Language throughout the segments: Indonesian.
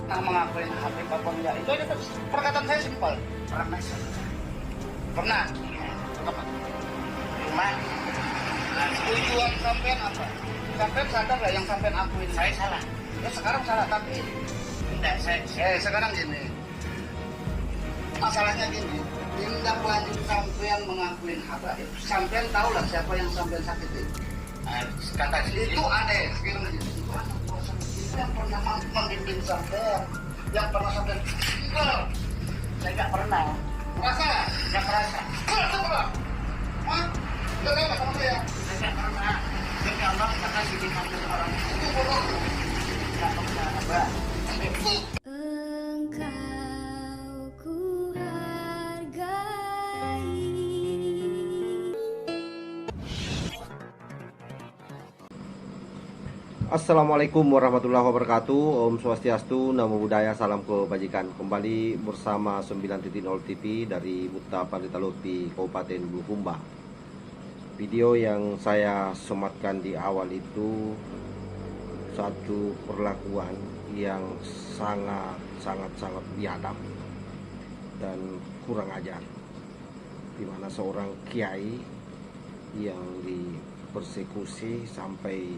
mengakuin Habib apa enggak, itu aja perkataan saya simpel. Pernah. Pernah. Cuma tujuan sampean apa? Sampean sadar nggak yang sampean akuin? Saya salah. Ya sekarang salah, tapi Enggak, saya sekarang gini. Masalahnya gini, tindak lanjut sampean mengakuin Habib. Sampean tahu lah siapa yang sampean sakitin. kata Itu ada film itu anak kuasa itu yang pernah membimbing sampean, yang pernah sampean saya nggak pernah. merasa Nggak merasa. Hah? Nggak tahu sama saya. Saya nggak pernah. Demi Allah kita kasih di kantor orang Itu bodoh. nggak pernah. Mbak. Engkau ku hargai. Assalamualaikum warahmatullahi wabarakatuh. Om Swastiastu, Namo Buddhaya, salam kebajikan. Kembali bersama 9.0 TV dari Buta Pandita Lutfi, Kabupaten Bulukumba. Video yang saya sematkan di awal itu satu perlakuan yang sangat biadab dan kurang ajar, di mana seorang kiai yang dipersekusi sampai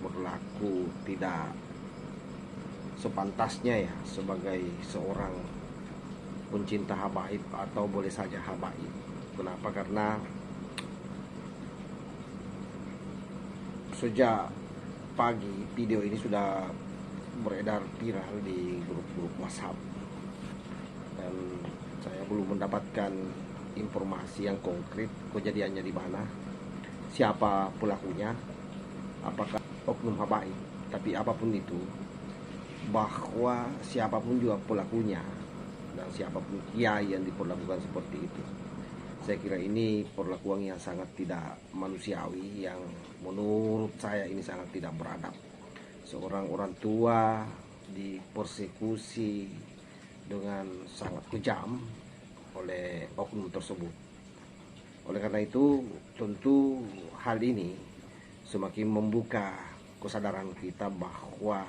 berlaku tidak sepantasnya ya sebagai seorang pencinta habaib, atau boleh saja habaib. Kenapa? Karena sejak pagi video ini sudah beredar viral di grup-grup WhatsApp, dan saya belum mendapatkan informasi yang konkret kejadiannya di mana, siapa pelakunya, apakah oknum habaib. Tapi apapun itu, bahwa siapapun juga pelakunya dan siapapun kiai yang diperlakukan seperti itu, saya kira ini perlakuan yang sangat tidak manusiawi, yang menurut saya ini sangat tidak beradab. Seorang orang tua dipersekusi dengan sangat kejam oleh oknum tersebut. Oleh karena itu, tentu hal ini semakin membuka kesadaran kita bahwa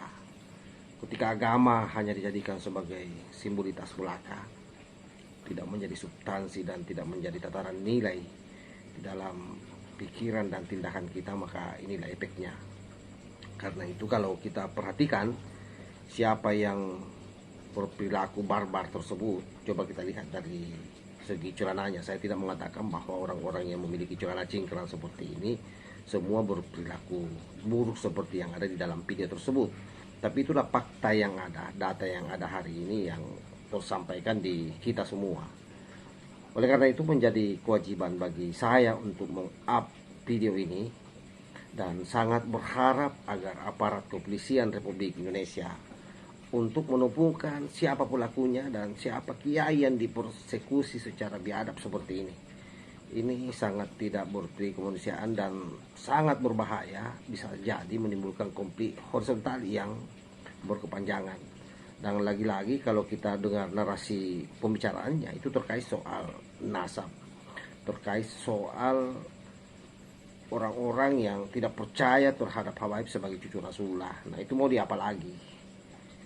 ketika agama hanya dijadikan sebagai simbolitas belaka, tidak menjadi substansi dan tidak menjadi tataran nilai di dalam pikiran dan tindakan kita, maka inilah efeknya. Karena itu kalau kita perhatikan siapa yang berperilaku barbar tersebut, coba kita lihat dari segi celananya. Saya tidak mengatakan bahwa orang-orang yang memiliki celana cingkrang seperti ini semua berperilaku buruk seperti yang ada di dalam video tersebut. Tapi itulah fakta yang ada, data yang ada hari ini yang tersampaikan di kita semua. Oleh karena itu menjadi kewajiban bagi saya untuk meng-up video ini, dan sangat berharap agar aparat kepolisian Republik Indonesia untuk menemukan siapa pelakunya dan siapa kiai yang dipersekusi secara biadab seperti ini. Ini sangat tidak berperi kemanusiaan dan sangat berbahaya, bisa jadi menimbulkan konflik horizontal yang berkepanjangan. Dan lagi-lagi kalau kita dengar narasi pembicaraannya itu terkait soal nasab, terkait soal orang-orang yang tidak percaya terhadap habaib sebagai cucu Rasulullah. Nah, itu mau diapa lagi?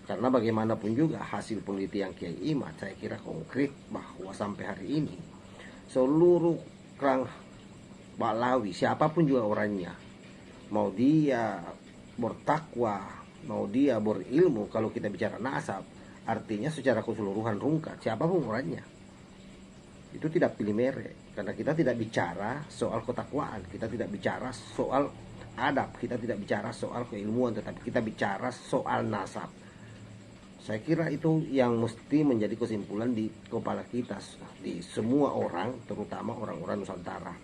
Karena bagaimanapun juga hasil penelitian Kiai Imad saya kira konkret bahwa sampai hari ini seluruh kerang Balawi, siapapun juga orangnya, mau dia bertakwa, mau dia berilmu, kalau kita bicara nasab, artinya secara keseluruhan rungkat, siapapun orangnya, itu tidak pilih merek. Karena kita tidak bicara soal ketakwaan, kita tidak bicara soal adab, kita tidak bicara soal keilmuan, tetapi kita bicara soal nasab. Saya kira itu yang mesti menjadi kesimpulan di kepala kita, di semua orang, terutama orang-orang Nusantara.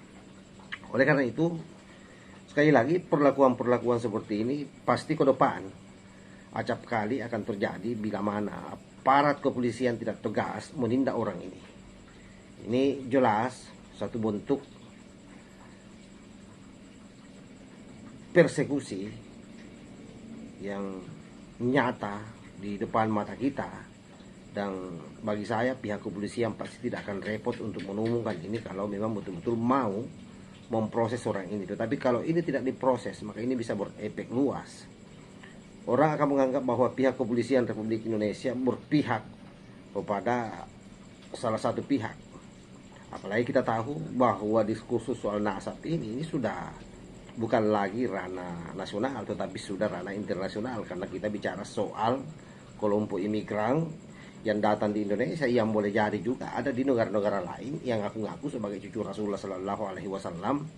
Oleh karena itu, sekali lagi, perlakuan-perlakuan seperti ini pasti ke depan acap kali akan terjadi bila mana aparat kepolisian tidak tegas menindak orang ini. Ini jelas satu bentuk persekusi yang nyata di depan mata kita, dan bagi saya pihak kepolisian pasti tidak akan repot untuk menemukan ini kalau memang betul-betul mau memproses orang ini. Tetapi kalau ini tidak diproses, maka ini bisa berefek luas orang akan menganggap bahwa pihak kepolisian Republik Indonesia berpihak kepada salah satu pihak. Apalagi kita tahu bahwa diskursus soal nasab ini sudah bukan lagi ranah nasional, tetapi sudah ranah internasional, karena kita bicara soal kelompok imigran yang datang di Indonesia, yang boleh jadi juga ada di negara-negara lain yang ngaku-ngaku sebagai cucu Rasulullah Sallallahu Alaihi Wasallam,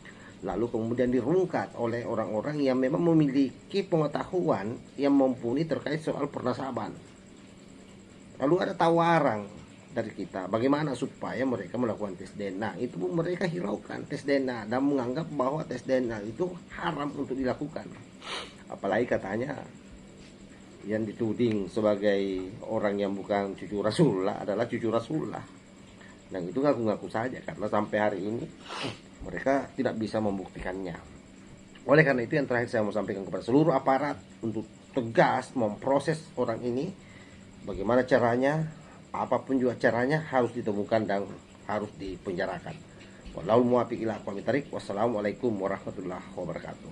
lalu kemudian dirungkat oleh orang-orang yang memang memiliki pengetahuan yang mumpuni terkait soal pernasaban. Lalu ada tawaran dari kita bagaimana supaya mereka melakukan tes DNA. Itu pun mereka hiraukan tes DNA dan menganggap bahwa tes DNA itu haram untuk dilakukan. Apalagi katanya yang dituding sebagai orang yang bukan cucu Rasulullah adalah cucu Rasulullah. Dan itu ngaku-ngaku saja, karena sampai hari ini mereka tidak bisa membuktikannya. Oleh karena itu yang terakhir saya mau sampaikan kepada seluruh aparat untuk tegas memproses orang ini. Bagaimana caranya, apapun juga caranya, harus ditemukan dan harus dipenjarakan. Wassalamualaikum warahmatullahi wabarakatuh.